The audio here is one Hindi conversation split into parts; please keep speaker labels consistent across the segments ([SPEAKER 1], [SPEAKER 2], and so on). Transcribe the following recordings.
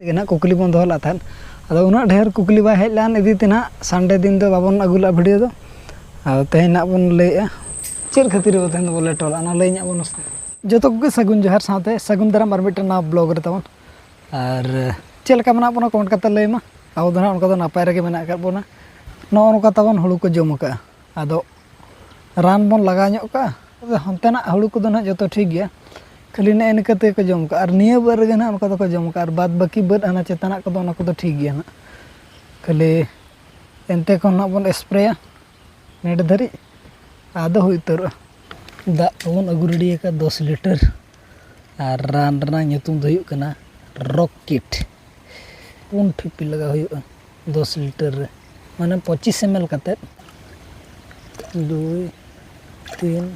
[SPEAKER 1] ना कुकली बन दो था अदो उना ढेर कुकली बा हेज लान इदी तेना संडे दिन दो बाबन अगुला वीडियो दो तेहन ना बन लैया चेल खातिर तेहन दो बोले टोला ना लैया बन जो को सगुन जोहार साथे सगुन दाराम और मिटन ना ब्लॉग रे तबन और चेल का मना बना कमेंट करते लैमा आबो दो ना उनका दो नापाय रे मेना कर बोना नो उनका तबन हुड़ू को जम का अदो रान बन लगा ᱧᱚᱜ का हंतेना हुड़ू को दो ना जो ठीक गया खाली ने इनकते को जम का और निया बार गे ना उनका को जम का और बाद बाकी बद आना चेतना को दो ठीक गया ना खाली एनते को ना बन स्प्रेया नेड धरी आदो हुई तर दा बन अगु रेडी का 10 लीटर और रान रना nyutum दो कना रॉकेट पुन ठिपी लगा हुई 10 लीटर माने 25 ml कते 2 3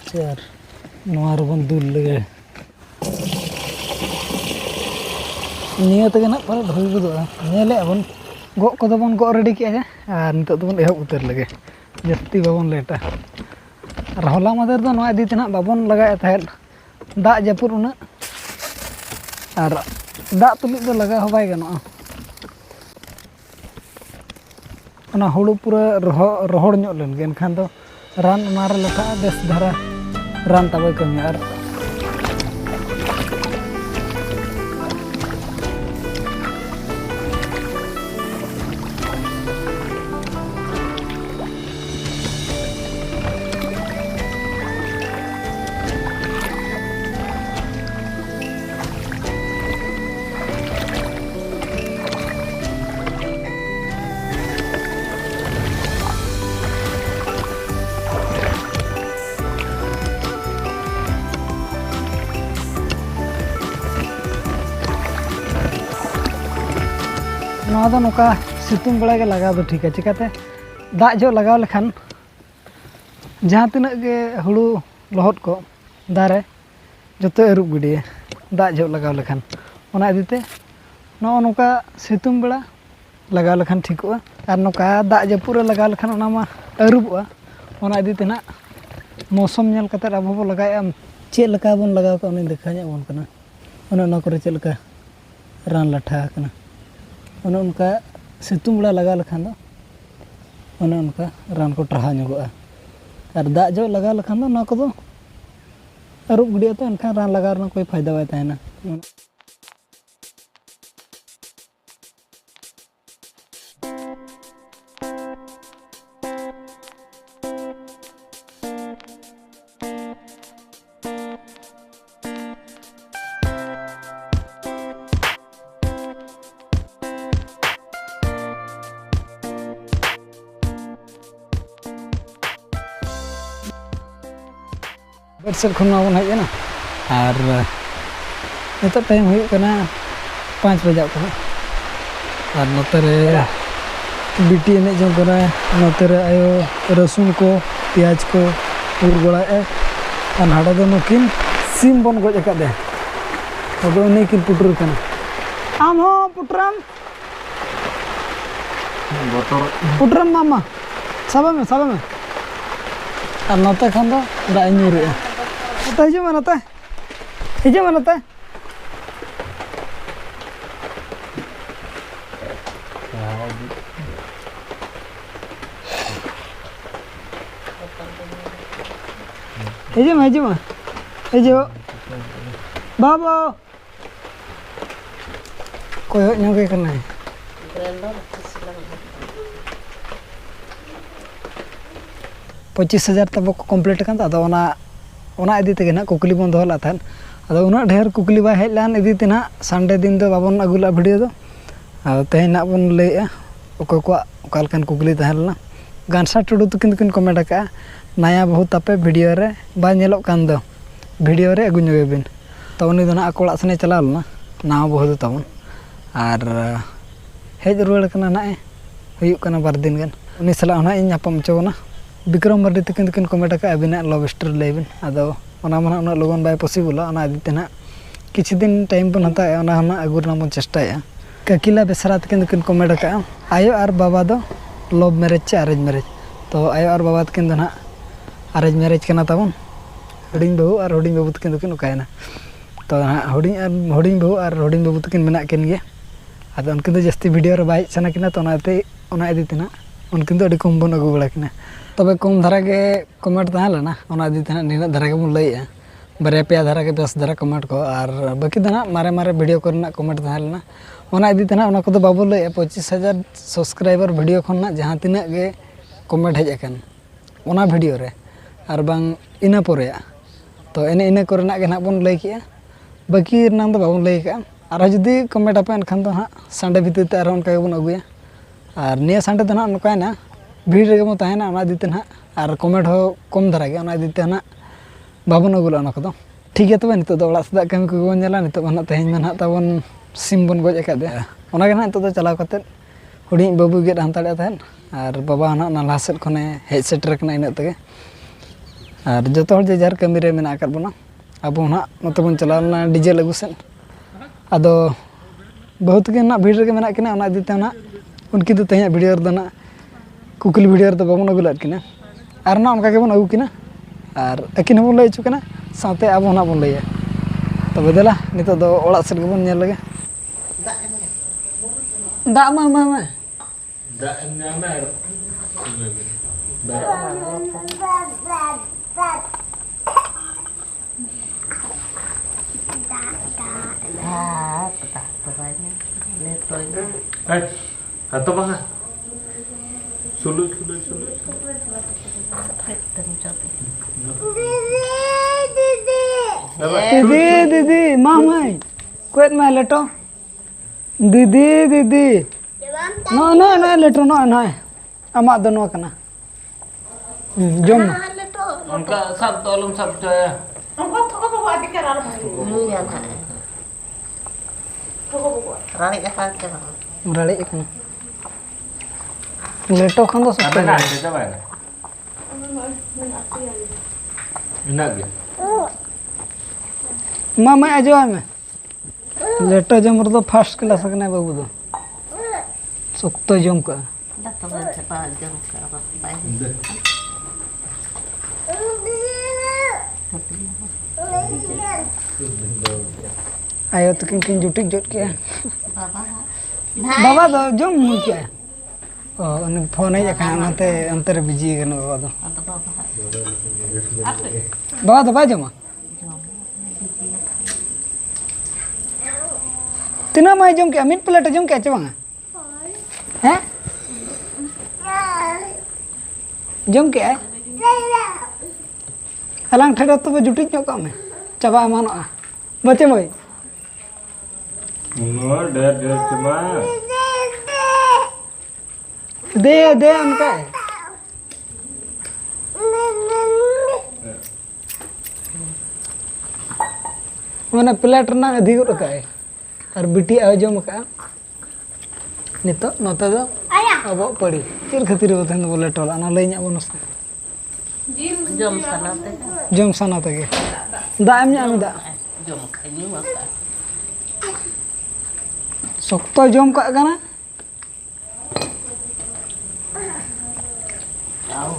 [SPEAKER 1] 4 नोआर बन दूल लगे निया तक ना पर धोई गदो नेले बन गो को दो बन गो रेडी किया और नितो तो बन एहब उतर लगे जस्ती बाबन लेटा रहला मदर दो नोआ दी तना बाबन लगाए थाल दा जपुर उना और दा तुलि दो लगा हो बाय गनो ना हुड़ू पूरा रोहड़ ᱧᱚᱜ len gen खान दो रान मार लटा बेस धारा रान तब कमी और नौका सितुंग बड़ा के लगा दो ठीक है चिकाते दाग जो लगाव लेखान जहाँ तीन के हुड़ू लहद को दारे जो एरुब गिडिए दाग जो लगाव लेखान ओना इदीते नौका सितुंग बड़ा लगाव लेखान ठिकोआ और नौका दाग जपुरे लगाव लेखान ओना मा एरुबआ ओना इदीते ना मौसम नेल कते अब बो लगाया चेल लका बन लगाव का उनी देखा nya बन कना ओना करे चेल लका रान लाठा कना उनका सितुंग बड़ा लगा लखान दो उनका रान को टहा ᱧᱚᱜᱚᱜᱼᱟ और दाग जो लगा लखान दो ना को दो अरुब गिडिया तो एनखान रान लगा रना कोई फायदा बाय ताहेना बरसेल खुन बन हजना और नित टाइम होना 5 बजा और नोतरे बिटी एने जो करा नोतरे आयो रसुन को प्याज को उर गड़ा और नाड़ा दो नुकिन सिम बन गज अकादे अब उन्हीं किन पुटर कना आम हो पुटराम पुटराम मामा सब में और नोते खान दो दा ᱧᱩᱨᱮ नोते हिजु में नोते हिजु में नोते हिजु में हिजु बाबा कोई ᱧᱚᱜᱮ ᱠᱟᱱᱟᱭ पच्चीस 25,000 तब को कम्प्लीट कर अदो इदी तेगे ना कुकली बन दो था अदो उना ढेर कुकली बा हेज लान इदी तेना संडे दिन दो बाबन अगुला वीडियो दो तेहन ना बन लैया अकोय को ओकालकान कुकली तहलना गानसा टुडू तकिन कमेंट का नया बहुत तापे वीडियो रे बा नेलोक कान दो वीडियो रे अगु ᱧᱚᱜᱮ बिन तो उनी दो ना अको ओळाग सने चलाव लना नाव बहुत तबन और हेज रुवाड़ कना ना हुयुक कना बार दिन गान उनी सला ना इन नापम चोना विक्रम मर्डी तकिन कमेंट का अबिना लव स्टोरी लेबिन अदो ओना मना उना लगन बाय पॉसिबल ओना इदीते ना किछि दिन टाइम बन हता ओना हना अगुरना बन चेष्टाया ककिला बेसरा तकिन कमेंट का आयो और बाबा दो लव मैरिज चे अरेंज मैरिज तो आयो और बाबा तकिन दो ना अरेंज मैरिज कना तबन हडिंग बाबू और हडिंग बाबू तकिन ओकायना तो हुडिंग बाबू और हुडिंग बाबू तकिन मेना किन गया अद उनकिन दो जस्ती वीडियो रे बाय सना किना तो ओना इदी तना उनकिन दो अडी कम बन अगु बड़ा किना तबे कम धारा के कमेंट तहा लेना ओना इदी तना निना धारा के बन लइया बारे पे धारा के 10 धारा कमेंट को और बाकी दना मारे वीडियो करना कमेंट तहा लेना ओना इदी तना ओना को बाबू लइया 25,000 सब्सक्राइबर वीडियो खन्ना जहां तिना गे कमेंट हेज अकन ओना वीडियो रे और बांग इना पोरे तो इना करना के ना बन लई किया बाकी नाम तो बाबन लई का और जुदी कमेंट आपे एनखान तो हाँ संडे भीतर ते उनका बन अगुया और निया संडे तो ना नकायना भीड़ रे गमो तहना ओना दीते ना और कमेंट हो कम धरा गया ओना दीते ना बाबन अगुला ओना को ठीक है तबे नितो ओड़ा सदा कमी को बन नेला नितो ना तेहन ना ताबन सिम बन गज अकादे ओना के ना नितो चलाव कते हुडिंग बाबू गेट हांताड़े तहन और बाबा ना नाला सेट खने हेज सेटर कना इना तगे और जतो हर जे जार कमी रे मेना आकर बना अब ना नत बन चलावना डीजे लगू से अदो बहुत के ना भीड़ रे मेना किना ओना दीते ना उनकी तो तेज वीडियो ना कुकली वीडियो तो बाबन अगुला किना और ना उनका के बन अगु किना और अकिन बन लई चुकना साथे अब ना बन लइया तो बदला नितो दो ओड़ा सेट बन नेल लगे दा मा दा
[SPEAKER 2] atau bang sulu
[SPEAKER 1] दीदी मामा कोट में लेटो दीदी no लेटो no amak do no kana jom
[SPEAKER 2] उनका सब तोलम सब जो है
[SPEAKER 3] Angko thoko bawa di keral pasti.
[SPEAKER 4] Iya nak.
[SPEAKER 3] Thoko bawa.
[SPEAKER 4] Ralik apa ke bang?
[SPEAKER 1] rale ikna leto kan to
[SPEAKER 2] apa
[SPEAKER 1] sakta
[SPEAKER 2] nak kita mana enak ya
[SPEAKER 1] मामा आजो में लेटो जम तो फर्स्ट क्लास कना बाबू दो सुक्तो जम का
[SPEAKER 4] Dah tu kan cepat jam ke apa? Baik.
[SPEAKER 1] आयो तो किन जुटी जुट के
[SPEAKER 4] Bapa.
[SPEAKER 1] बाबा तो जम मु के ओ अन फोन है जका नते अंतर बिजी गन बाबा तो
[SPEAKER 4] Atau bapa.
[SPEAKER 1] बाबा तो बाजमा तना माय जम के मिट प्लेट जम के चबंगा हैं जम के हलांग ठेडो तो जुटी ᱧᱚᱜ का में चाबा एमानोआ बचे मई
[SPEAKER 2] डर cuma
[SPEAKER 1] दे उनका मैंने प्लेट ना अधिक रखा है और बिटी आ जम का नितो नते दो अब पड़ी चल खातिर बतन बोले टोला ना लई nya bonus
[SPEAKER 4] Jom sana teh.
[SPEAKER 1] जम सना तगे दा एम nya दा
[SPEAKER 4] Jom kayu apa?
[SPEAKER 1] सख्तो जम का गाना
[SPEAKER 4] Tahu.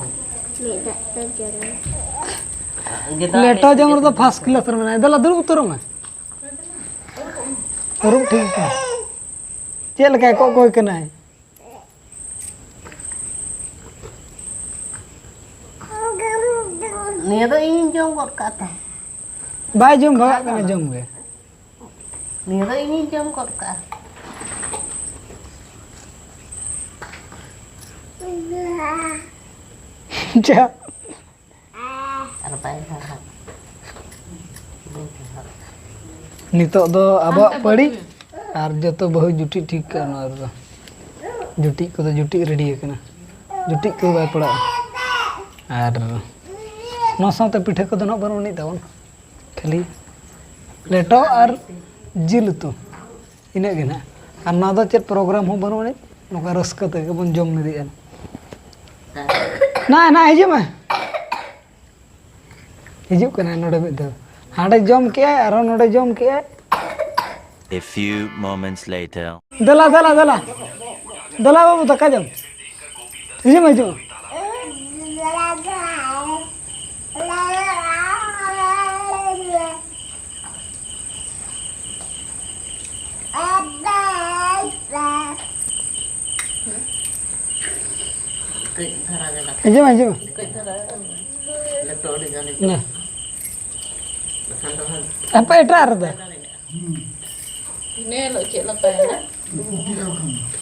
[SPEAKER 1] लेटो जम तो फर्स्ट क्लास रे मना दला दुर उतर में रुक ठीक है चल का को कोई कना है
[SPEAKER 4] Ni tu ini jom kot kata.
[SPEAKER 1] बाय जम भगा कना जम गे
[SPEAKER 4] Ni tu ini jom kot kata.
[SPEAKER 1] जा
[SPEAKER 4] Apa yang salah?
[SPEAKER 1] नितो दो अब पड़ी और जो तो बहुत जुटी ठीक करना दो जुटी को तो जुटी रेडी करना जुटी को बाय पड़ा और नो साथ पिठे को दोनों बनवनी तवन खाली लेटो और जिल तो इने गे ना और ना दो चेत प्रोग्राम हो बनवनी नोका रस्क ते बन जम निदि ना हिजु में हिजु कना नोडे में दो हाडे जम के और नोडे जम के
[SPEAKER 5] A few moments later.
[SPEAKER 1] दला बाबू धक्का जम हिजु में हिजु
[SPEAKER 4] Kek dhara jala.
[SPEAKER 1] Anjum.
[SPEAKER 4] Kek dhara. Leto di jani.
[SPEAKER 1] Nah,
[SPEAKER 4] Makan doang.
[SPEAKER 1] apa itu arda?
[SPEAKER 4] Ini lo cek lepas ya.